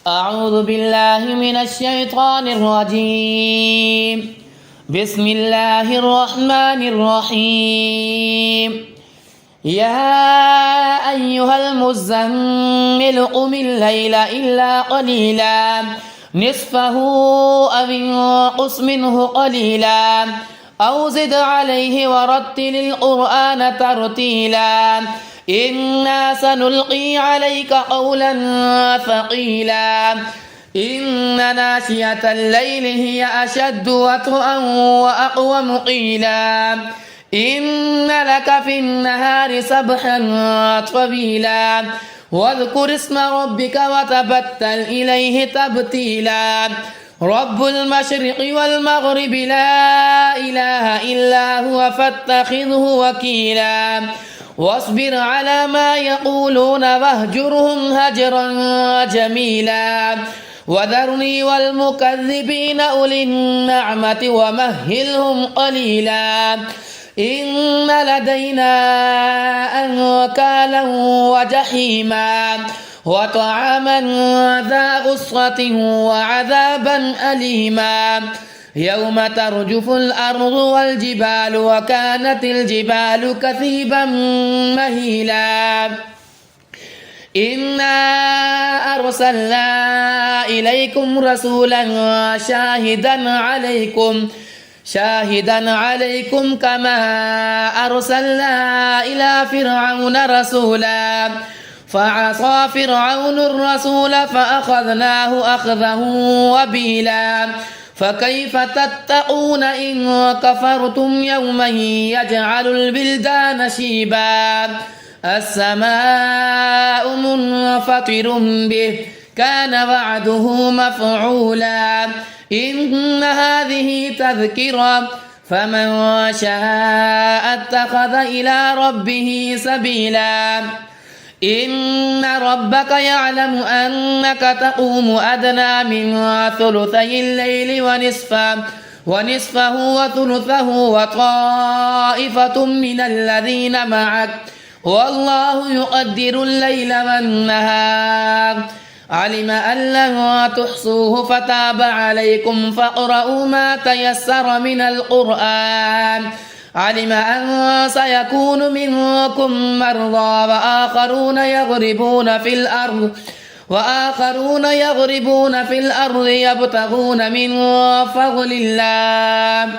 أعوذ بالله من الشيطان الرجيم. بسم الله الرحمن الرحيم. يا أيها المزمل قم الليل إلا قليلا نصفه أو انقص منه قليلا أو زد عليه ورتل القرآن ترتيلا إنا سنلقي عليك قولا ثقيلا إن ناشئة الليل هي أشد وطئا وأقوم قيلا إن لك في النهار سبحا طويلا واذكر اسم ربك وتبتل إليه تبتيلا رب المشرق والمغرب لا إله إلا هو فاتخذه وكيلا واصبر على ما يقولون واهجرهم هجرا جميلا وذرني والمكذبين أولي النعمة ومهلهم قليلا إن لدينا أنكالا وجحيما وطعاما ذا غصة وعذابا أليما يوم ترجف الأرض والجبال وكانت الجبال كثيبا مهيلا إنا أرسلنا إليكم رسولا شاهدا عليكم كما أرسلنا إلى فرعون رسولا فعصى فرعون الرسول فأخذناه أخذه وبيلا فكيف تتقون إن كفرتم يوما يجعل البلدان شيبا السماء منفطر به كان وعده مفعولا إن هذه تذكرة فمن شاء اتخذ إلى ربه سبيلا إن ربك يعلم أنك تقوم أدنى من ثلثي الليل ونصفه وثلثه وطائفة من الذين معك والله يقدر الليل والنهار علم أن لن تحصوه فتاب عليكم فاقرؤوا ما تيسر من القرآن علم أن سيكون منكم مرضى وآخرون يضربون في الأرض يبتغون من فضل الله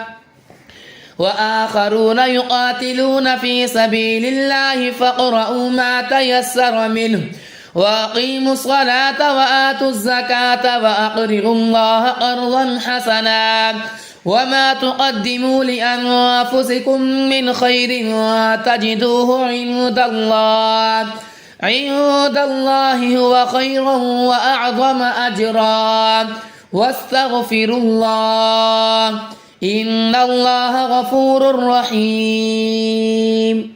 وآخرون يقاتلون في سبيل الله فاقرؤوا ما تيسر منه وأقيموا الصلاة وآتوا الزكاة وأقرضوا الله قرضا حسنا وما تقدموا لأنفسكم من خير تجدوه عند الله هو خيرا وأعظم أجرا واستغفروا الله إن الله غفور رحيم.